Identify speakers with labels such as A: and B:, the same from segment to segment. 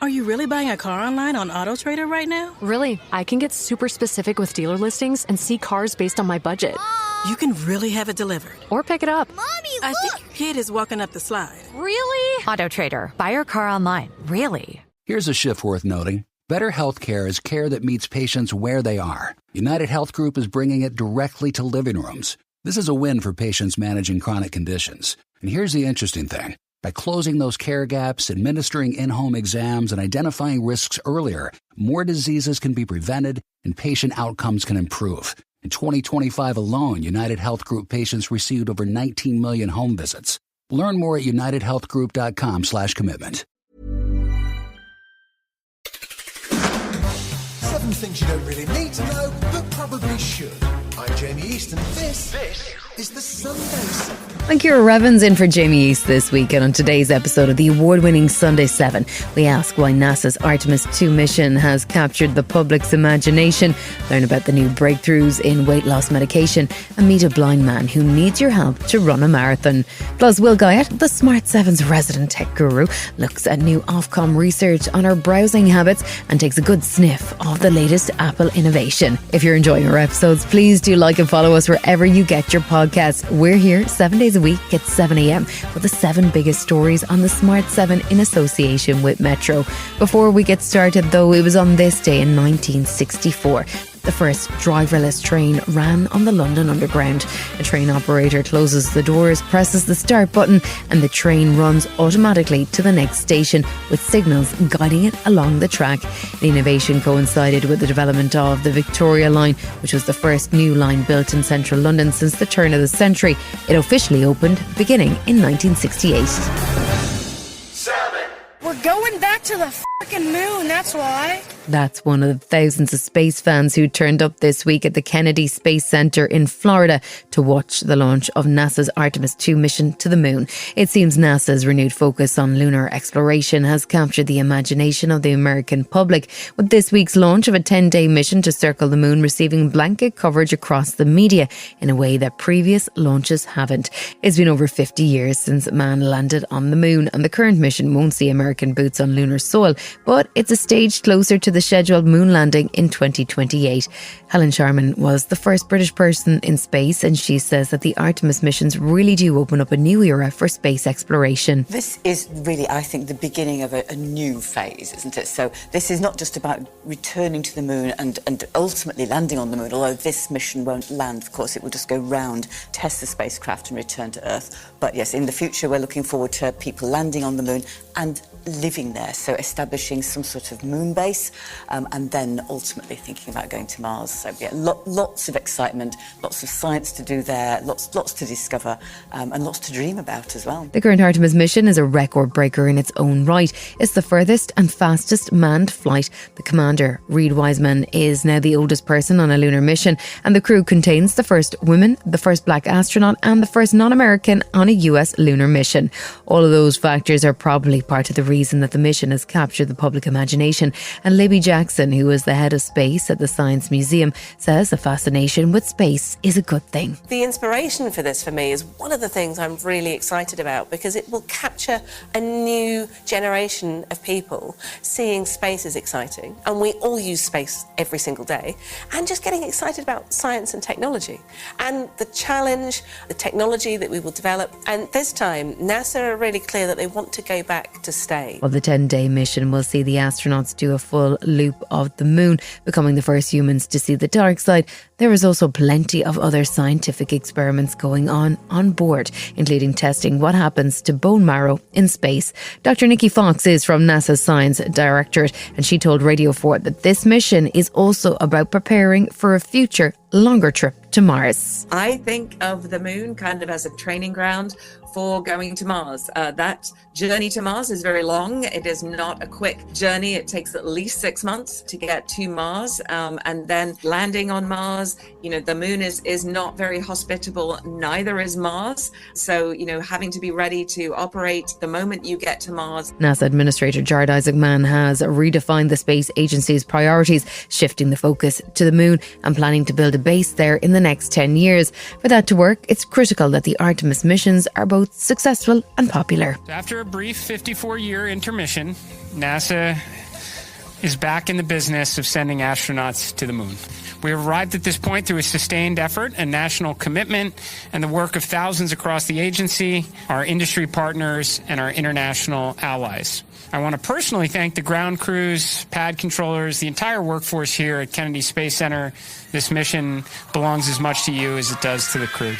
A: Are you really buying a car online on AutoTrader right now?
B: Really, I can get super specific with dealer listings and see cars based on my budget.
A: You can really have it delivered.
B: Or pick it up.
C: Mommy, look!
A: I think your kid is walking up the slide.
B: Really?
D: AutoTrader. Buy your car online. Really?
E: Here's a shift worth noting. Better healthcare is care that meets patients where they are. United Health Group is bringing it directly to living rooms. This is a win for patients managing chronic conditions. And here's the interesting thing. By closing those care gaps, administering in-home exams, and identifying risks earlier, more diseases can be prevented and patient outcomes can improve. In 2025 alone, United Health Group patients received over 19 million home visits. Learn more at unitedhealthgroup.com/commitment.
F: 7 things you don't really need to know, but probably should. I'm Jamie East, and this is the Sunday 7.
G: I'm Ciara Revens in for Jamie East this week, and on today's episode of the award-winning Sunday 7, we ask why NASA's Artemis II mission has captured the public's imagination, learn about the new breakthroughs in weight loss medication, and meet a blind man who needs your help to run a marathon. Plus, Will Guyatt, the Smart 7's resident tech guru, looks at new Ofcom research on our browsing habits and takes a good sniff of the latest Apple innovation. If you're enjoying our episodes, please do like and follow us wherever you get your podcasts. We're here 7 days a week at 7 a.m. with the 7 biggest stories on the Smart 7 in association with Metro. Before we get started, though, it was on this day in 1964. The first driverless train ran on the London Underground. A train operator closes the doors, presses the start button, and the train runs automatically to the next station with signals guiding it along the track. The innovation coincided with the development of the Victoria Line, which was the first new line built in central London since the turn of the century. It officially opened beginning in 1968.
C: 7. We're going back to the fucking moon, that's why.
G: That's one of the thousands of space fans who turned up this week at the Kennedy Space Center in Florida to watch the launch of NASA's Artemis II mission to the moon. It seems NASA's renewed focus on lunar exploration has captured the imagination of the American public, with this week's launch of a 10-day mission to circle the moon receiving blanket coverage across the media in a way that previous launches haven't. It's been over 50 years since man landed on the moon, and the current mission won't see American boots on lunar soil, but it's a stage closer to the scheduled moon landing in 2028. Helen Sharman was the first British person in space, and she says that the Artemis missions really do open up a new era for space exploration.
H: This is really, I think, the beginning of a new phase, isn't it? So this is not just about returning to the moon and ultimately landing on the moon, although this mission won't land, of course. It will just go round, test the spacecraft and return to Earth. But yes, in the future, we're looking forward to people landing on the moon and living there, so establishing some sort of moon base, and then ultimately thinking about going to Mars. So yeah, lots of excitement, lots of science to do there, lots to discover, and lots to dream about as well.
G: The current Artemis mission is a record breaker in its own right. It's the furthest and fastest manned flight. The commander, Reid Wiseman, is now the oldest person on a lunar mission, and the crew contains the first woman, the first black astronaut, and the first non-American on a US lunar mission. All of those factors are probably part of the reason that the mission has captured the public imagination, and Libby Jackson, who is the head of space at the Science Museum, says a fascination with space is a good thing.
I: The inspiration for this for me is one of the things I'm really excited about, because it will capture a new generation of people seeing space as exciting, and we all use space every single day, and just getting excited about science and technology and the challenge, the technology that we will develop. And this time NASA are really clear that they want to go back to stay.
G: Well, the 10-day mission will see the astronauts do a full loop of the moon, becoming the first humans to see the dark side. There is also plenty of other scientific experiments going on board, including testing what happens to bone marrow in space. Dr. Nicky is from NASA's Science Directorate, and she told Radio 4 that this mission is also about preparing for a future longer trip to Mars.
J: I think of the moon kind of as a training ground for going to Mars. That journey to Mars is very long. It is not a quick journey. It takes at least 6 months to get to Mars, and then landing on Mars. You know, the moon is not very hospitable, neither is Mars. So, you know, having to be ready to operate the moment you get to Mars.
G: NASA Administrator Jared Isaacman has redefined the space agency's priorities, shifting the focus to the moon and planning to build a base there in the next 10 years. For that to work, it's critical that the Artemis missions are both successful and popular.
K: After a brief 54-year intermission, NASA is back in the business of sending astronauts to the moon. We have arrived at this point through a sustained effort and national commitment and the work of thousands across the agency, our industry partners, and our international allies. I want to personally thank the ground crews, pad controllers, the entire workforce here at Kennedy Space Center. This mission belongs as much to you as it does to the crew.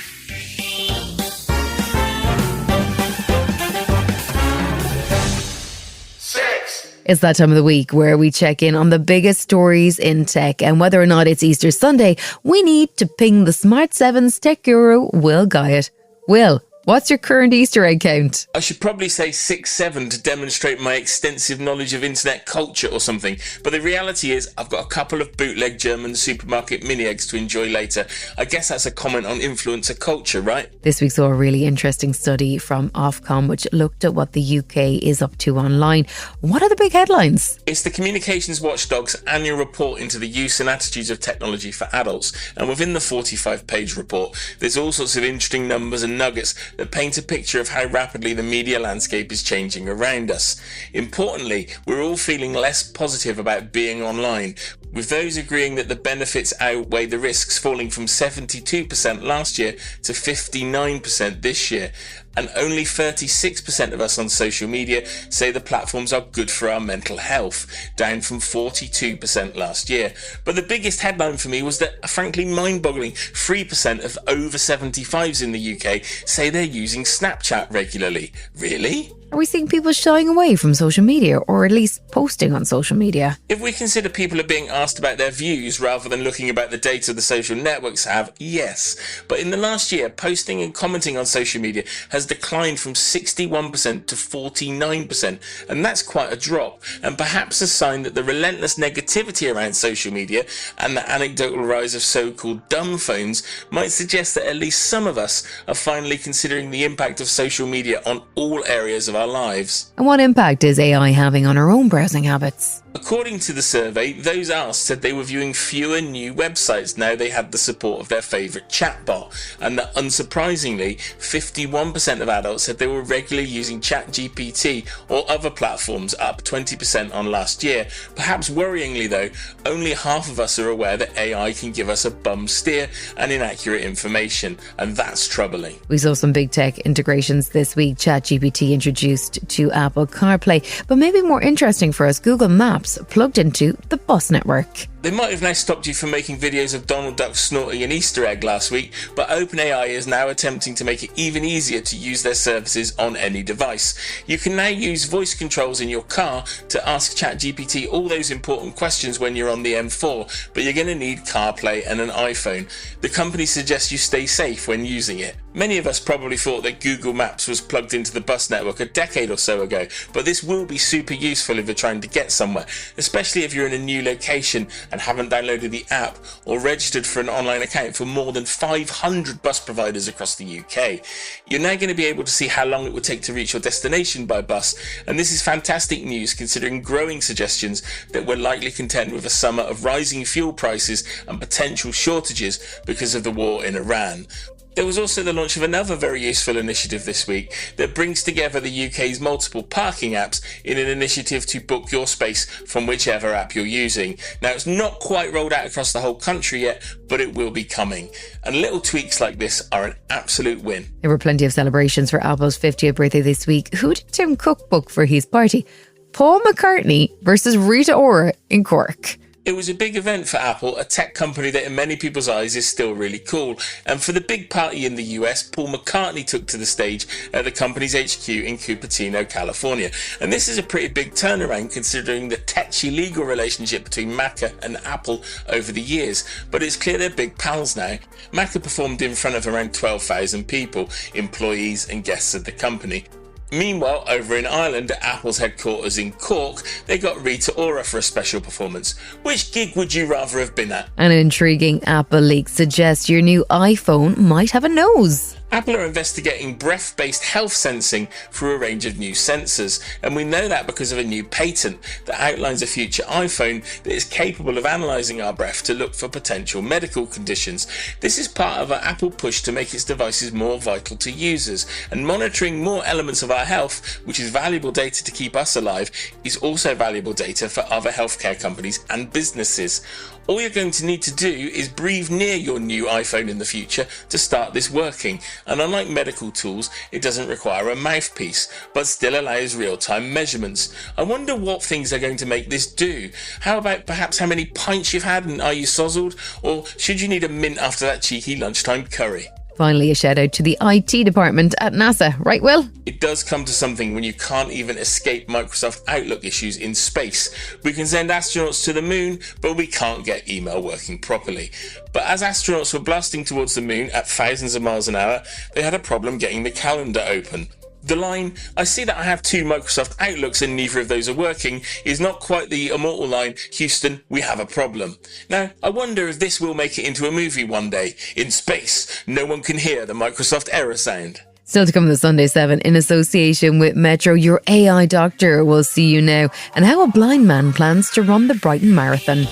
G: It's that time of the week where we check in on the biggest stories in tech, and whether or not it's Easter Sunday, we need to ping the Smart 7's tech guru, Will Guyatt. Will, what's your current Easter egg count?
L: I should probably say 6-7 to demonstrate my extensive knowledge of internet culture or something, but the reality is I've got a couple of bootleg German supermarket mini eggs to enjoy later. I guess that's a comment on influencer culture, right?
G: This week saw a really interesting study from Ofcom which looked at what the UK is up to online. What are the big headlines?
L: It's the Communications Watchdog's annual report into the use and attitudes of technology for adults, and within the 45-page report there's all sorts of interesting numbers and nuggets that paint a picture of how rapidly the media landscape is changing around us. Importantly, we're all feeling less positive about being online, with those agreeing that the benefits outweigh the risks, falling from 72% last year to 59% this year. And only 36% of us on social media say the platforms are good for our mental health, down from 42% last year. But the biggest headline for me was that, frankly mind-boggling, 3% of over 75s in the UK say they're using Snapchat regularly. Really?
G: Are we seeing people shying away from social media, or at least posting on social media?
L: If we consider people are being asked about their views rather than looking about the data the social networks have, yes. But in the last year, posting and commenting on social media has declined from 61% to 49%, and that's quite a drop, and perhaps a sign that the relentless negativity around social media and the anecdotal rise of so-called dumb phones might suggest that at least some of us are finally considering the impact of social media on all areas of our lives.
G: And what impact is AI having on our own browsing habits?
L: According to the survey, those asked said they were viewing fewer new websites now they had the support of their favourite chatbot, and that unsurprisingly, 51% of adults said they were regularly using ChatGPT or other platforms, up 20% on last year. Perhaps worryingly though, only half of us are aware that AI can give us a bum steer and inaccurate information, and that's troubling.
G: We saw some big tech integrations this week. ChatGPT introduced to Apple CarPlay, but maybe more interesting for us, Google Maps plugged into the bus network.
L: They might have now stopped you from making videos of Donald Duck snorting an Easter egg last week, but OpenAI is now attempting to make it even easier to use their services on any device. You can now use voice controls in your car to ask ChatGPT all those important questions when you're on the M4, but you're going to need CarPlay and an iPhone. The company suggests you stay safe when using it. Many of us probably thought that Google Maps was plugged into the bus network a decade or so ago, but this will be super useful if you're trying to get somewhere, especially if you're in a new location and haven't downloaded the app or registered for an online account for more than 500 bus providers across the UK. You're now going to be able to see how long it would take to reach your destination by bus, and this is fantastic news considering growing suggestions that we're likely contend with a summer of rising fuel prices and potential shortages because of the war in Iran. There was also the launch of another very useful initiative this week that brings together the UK's multiple parking apps in an initiative to book your space from whichever app you're using. Now, it's not quite rolled out across the whole country yet, but it will be coming. And little tweaks like this are an absolute win.
G: There were plenty of celebrations for Apple's 50th birthday this week. Who did Tim Cook book for his party? Paul McCartney versus Rita Ora in Cork.
L: It was a big event for Apple, a tech company that in many people's eyes is still really cool. And for the big party in the US, Paul McCartney took to the stage at the company's HQ in Cupertino, California. And this is a pretty big turnaround considering the tetchy legal relationship between Macca and Apple over the years. But it's clear they're big pals now. Macca performed in front of around 12,000 people, employees and guests of the company. Meanwhile, over in Ireland at Apple's headquarters in Cork, they got Rita Ora for a special performance. Which gig would you rather have been at?
G: An intriguing Apple leak suggests your new iPhone might have a nose.
L: Apple are investigating breath-based health sensing through a range of new sensors, and we know that because of a new patent that outlines a future iPhone that is capable of analysing our breath to look for potential medical conditions. This is part of an Apple push to make its devices more vital to users, and monitoring more elements of our health, which is valuable data to keep us alive, is also valuable data for other healthcare companies and businesses. All you're going to need to do is breathe near your new iPhone in the future to start this working, and unlike medical tools, it doesn't require a mouthpiece, but still allows real-time measurements. I wonder what things are going to make this do. How about perhaps how many pints you've had and are you sozzled, or should you need a mint after that cheeky lunchtime curry?
G: Finally, a shout out to the IT department at NASA, right, Will?
L: It does come to something when you can't even escape Microsoft Outlook issues in space. We can send astronauts to the moon, but we can't get email working properly. But as astronauts were blasting towards the moon at thousands of miles an hour, they had a problem getting the calendar open. The line, "I see that I have 2 Microsoft Outlooks and neither of those are working," is not quite the immortal line, "Houston, we have a problem." Now, I wonder if this will make it into a movie one day. In space, no one can hear the Microsoft error sound.
G: Still to come on the Sunday 7 in association with Metro, your AI doctor will see you now, and how a blind man plans to run the Brighton Marathon.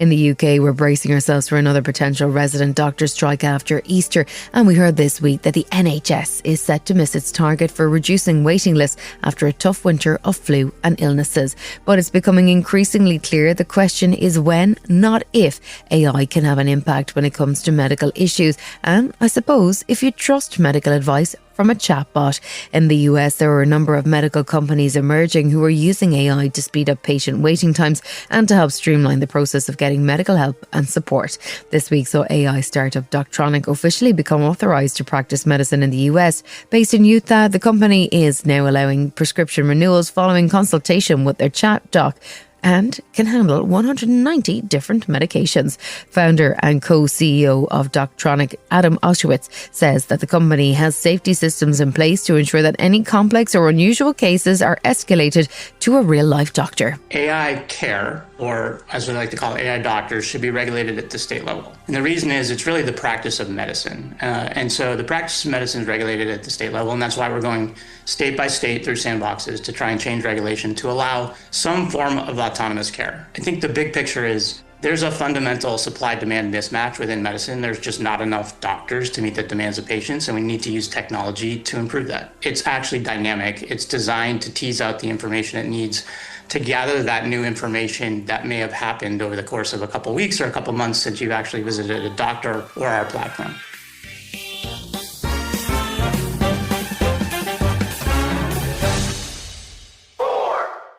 G: In the UK, we're bracing ourselves for another potential resident doctor strike after Easter, and we heard this week that the NHS is set to miss its target for reducing waiting lists after a tough winter of flu and illnesses. But it's becoming increasingly clear the question is when, not if, AI can have an impact when it comes to medical issues, and I suppose if you trust medical advice from a chatbot. In the US, there are a number of medical companies emerging who are using AI to speed up patient waiting times and to help streamline the process of getting medical help and support. This week saw AI startup Doctronic officially become authorised to practice medicine in the US. Based in Utah, the company is now allowing prescription renewals following consultation with their chat doc, and can handle 190 different medications. Founder and co-CEO of Doctronic, Adam Oskowitz, says that the company has safety systems in place to ensure that any complex or unusual cases are escalated to a real-life doctor.
M: AI care, or as we like to call it, AI doctors, should be regulated at the state level. And the reason is it's really the practice of medicine. And so the practice of medicine is regulated at the state level, and that's why we're going state by state through sandboxes to try and change regulation to allow some form of autonomous care. I think the big picture is there's a fundamental supply-demand mismatch within medicine. There's just not enough doctors to meet the demands of patients, and we need to use technology to improve that. It's actually dynamic. It's designed to tease out the information it needs to gather that new information that may have happened over the course of a couple weeks or a couple months since you've actually visited a doctor or our platform.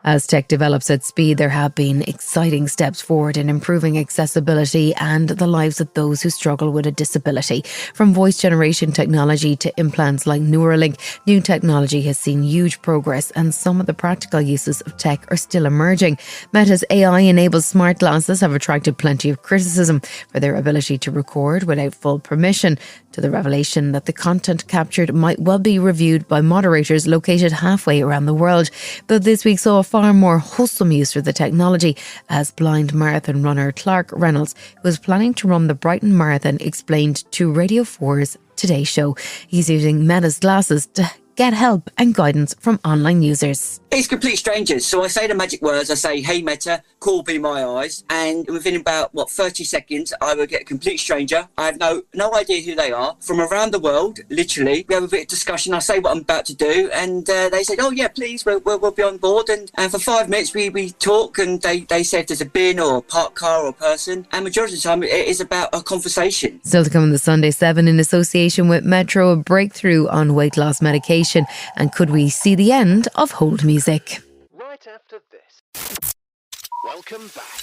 G: As tech develops at speed, there have been exciting steps forward in improving accessibility and the lives of those who struggle with a disability. From voice generation technology to implants like Neuralink, new technology has seen huge progress, and some of the practical uses of tech are still emerging. Meta's AI-enabled smart glasses have attracted plenty of criticism for their ability to record without full permission, to the revelation that the content captured might well be reviewed by moderators located halfway around the world. But this week saw a far more wholesome use for the technology, as blind marathon runner Clarke Reynolds, who is planning to run the Brighton Marathon, explained to Radio 4's Today Show. He's using Meta's glasses to get help and guidance from online users.
N: It's complete strangers. So I say the magic words. I say, "Hey Meta, call Be My Eyes." And within about, 30 seconds, I will get a complete stranger. I have no idea who they are. From around the world, literally. We have a bit of discussion. I say what I'm about to do. And they said, "Oh yeah, please, we'll be on board." And for 5 minutes, we talk, and they said there's a bin or a parked car or a person. And majority of the time, it is about a conversation.
G: Still to come on the Sunday 7 in association with Metro, a breakthrough on weight loss medication. And could we see the end of hold music?
F: Right after this. Welcome back.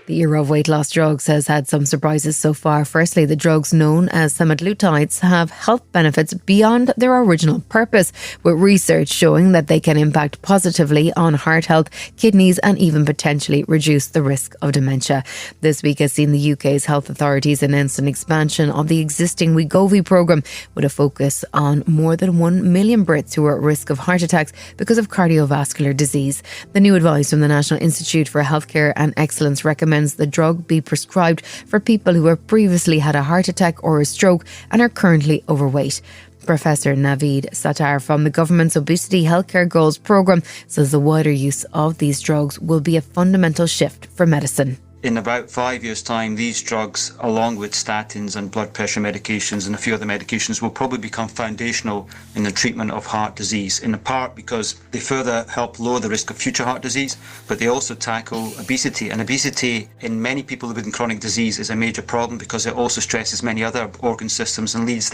G: The era of weight loss drugs has had some surprises so far. Firstly, the drugs known as semaglutides have health benefits beyond their original purpose, with research showing that they can impact positively on heart health, kidneys and even potentially reduce the risk of dementia. This week has seen the UK's health authorities announce an expansion of the existing Wegovy programme with a focus on more than 1 million Brits who are at risk of heart attacks because of cardiovascular disease. The new advice from the National Institute for Healthcare and Excellence recommends the drug be prescribed for people who have previously had a heart attack or a stroke and are currently overweight. Professor Naveed Sattar from the government's Obesity Healthcare Goals programme says the wider use of these drugs will be a fundamental shift for medicine.
O: In about 5 years' time, these drugs, along with statins and blood pressure medications and a few other medications, will probably become foundational in the treatment of heart disease, in part because they further help lower the risk of future heart disease, but they also tackle obesity. And obesity in many people with chronic disease is a major problem because it also stresses many other organ systems and leads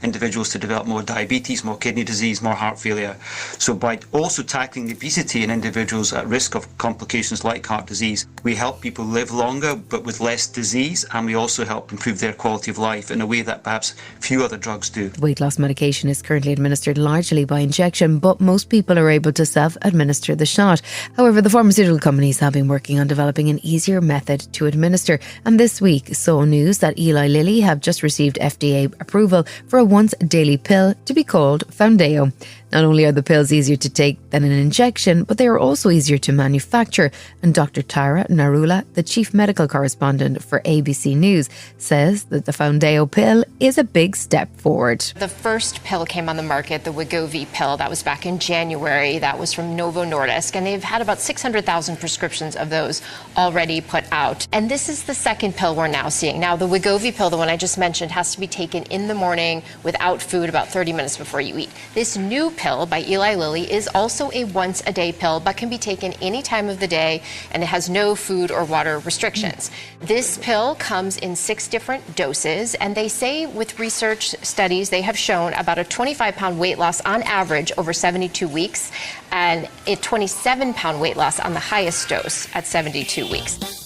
O: individuals to develop more diabetes, more kidney disease, more heart failure. So by also tackling the obesity in individuals at risk of complications like heart disease, we help people live longer but with less disease, and we also help improve their quality of life in a way that perhaps few other drugs do.
G: Weight loss medication is currently administered largely by injection, but most people are able to self-administer the shot. However, the pharmaceutical companies have been working on developing an easier method to administer, and this week saw news that Eli Lilly have just received FDA approval for a once-daily pill to be called Foundayo. Not only are the pills easier to take than an injection, but they are also easier to manufacture. And Dr. Tara Narula, the chief medical correspondent for ABC News, says that the Foundayo pill is a big step forward.
P: The first pill came on the market, the Wegovy pill, that was back in January. That was from Novo Nordisk, and they've had about 600,000 prescriptions of those already put out. And this is the second pill we're now seeing. Now, the Wegovy pill, the one I just mentioned, has to be taken in the morning without food about 30 minutes before you eat. This new pill by Eli Lilly is also a once-a-day pill, but can be taken any time of the day, and it has no food or water restrictions. This pill comes in 6 different doses, and they say with research studies they have shown about a 25-pound weight loss on average over 72 weeks, and a 27-pound weight loss on the highest dose at 72 weeks.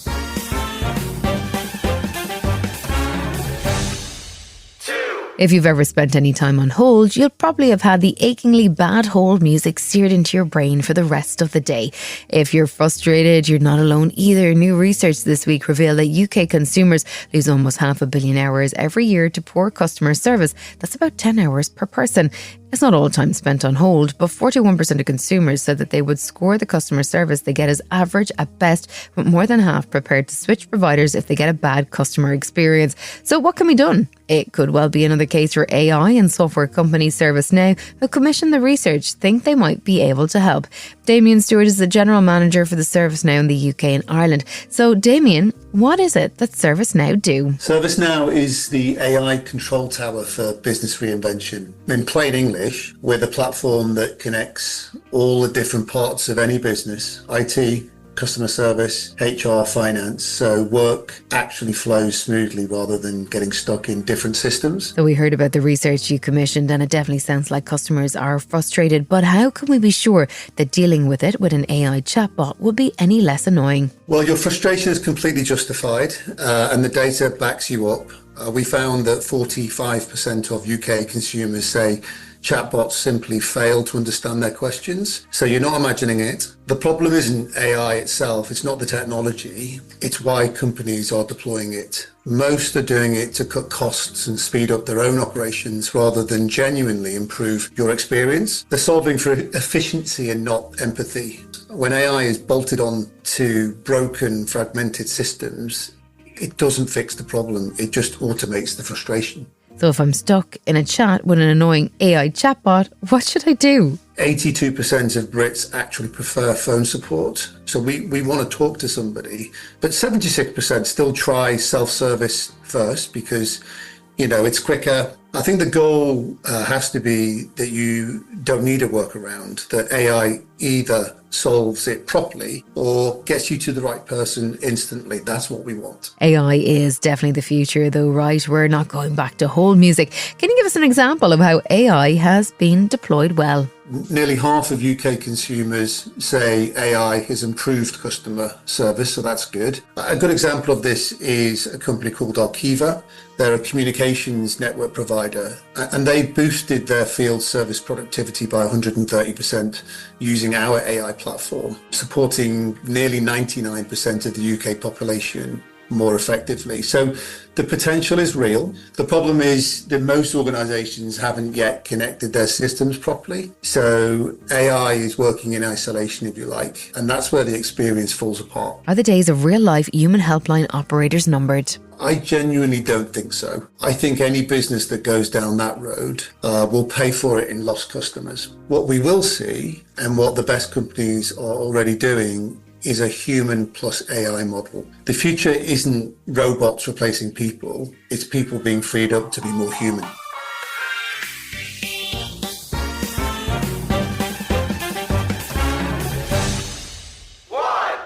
G: If you've ever spent any time on hold, you'll probably have had the achingly bad hold music seared into your brain for the rest of the day. If you're frustrated, you're not alone either. New research this week revealed that UK consumers lose almost 500 million hours every year to poor customer service. That's about 10 hours per person. It's not all time spent on hold, but 41% of consumers said that they would score the customer service they get as average at best, with more than half prepared to switch providers if they get a bad customer experience. So what can be done? It could well be another case where AI and software company ServiceNow, who commissioned the research, think they might be able to help. Damien Stewart is the general manager for the ServiceNow in the UK and Ireland. So Damien, what is it that ServiceNow do?
Q: ServiceNow is the AI control tower for business reinvention. In plain English, we're the platform that connects all the different parts of any business, IT, customer service, HR, finance, so work actually flows smoothly rather than getting stuck in different systems.
G: So we heard about the research you commissioned, and it definitely sounds like customers are frustrated, but how can we be sure that dealing with it with an AI chatbot will be any less annoying?
Q: Well, your frustration is completely justified, and the data backs you up. We found that 45% of UK consumers say chatbots simply fail to understand their questions. So you're not imagining it. The problem isn't AI itself, it's not the technology, it's why companies are deploying it. Most are doing it to cut costs and speed up their own operations rather than genuinely improve your experience. They're solving for efficiency and not empathy. When AI is bolted on to broken, fragmented systems, it doesn't fix the problem, it just automates the frustration.
G: So if I'm stuck in a chat with an annoying AI chatbot, what should I do?
Q: 82% of Brits actually prefer phone support. So we want to talk to somebody, but 76% still try self-service first because, you know, it's quicker. I think the goal has to be that you don't need a workaround, that AI either solves it properly or gets you to the right person instantly. That's what we want.
G: AI is definitely the future though, right? We're not going back to hold music. Can you give us an example of how AI has been deployed well?
Q: Nearly half of UK consumers say AI has improved customer service, so that's good. A good example of this is a company called Arkiva. They're a communications network provider, and they boosted their field service productivity by 130% using our AI platform, supporting nearly 99% of the UK population more effectively. So the potential is real. The problem is that most organizations haven't yet connected their systems properly. So AI is working in isolation, if you like, and that's where the experience falls apart.
G: Are the days of real-life human helpline operators numbered?
Q: I genuinely don't think so. I think any business that goes down that road will pay for it in lost customers. What we will see, and what the best companies are already doing, is a human plus AI model. The future isn't robots replacing people, it's people being freed up to be more human.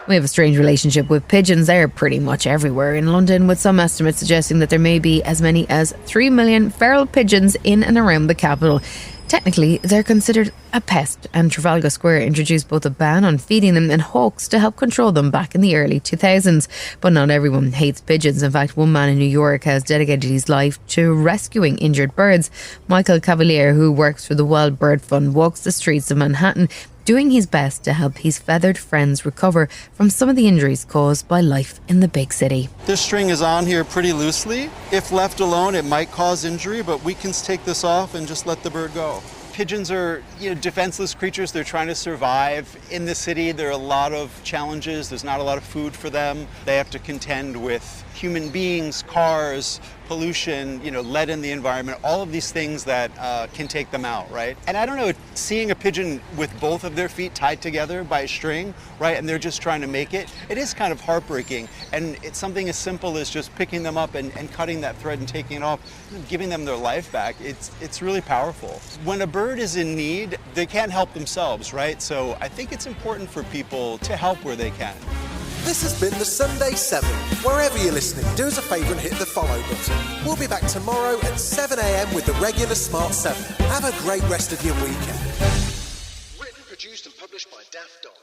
G: We have a strange relationship with pigeons. They're pretty much everywhere in London, with some estimates suggesting that there may be as many as 3 million feral pigeons in and around the capital. Technically, they're considered a pest, and Trafalgar Square introduced both a ban on feeding them and hawks to help control them back in the early 2000s. But not everyone hates pigeons. In fact, one man in New York has dedicated his life to rescuing injured birds. Michael Cavalier, who works for the Wild Bird Fund, walks the streets of Manhattan, doing his best to help his feathered friends recover from some of the injuries caused by life in the big city.
R: This string is on here pretty loosely. If left alone, it might cause injury, but we can take this off and just let the bird go. Pigeons are, defenseless creatures. They're trying to survive in the city. There are a lot of challenges. There's not a lot of food for them. They have to contend with human beings, cars, pollution, lead in the environment, all of these things that can take them out, right? And I don't know, seeing a pigeon with both of their feet tied together by a string, right, and they're just trying to make it, it is kind of heartbreaking. And it's something as simple as just picking them up and cutting that thread and taking it off, giving them their life back. It's really powerful. When a bird is in need, they can't help themselves, right? So I think it's important for people to help where they can.
F: This has been the Sunday 7. Wherever you're listening, do us a favour and hit the follow button. We'll be back tomorrow at 7 a.m. with the regular Smart 7. Have a great rest of your weekend. Written, produced and published by Daft Dog.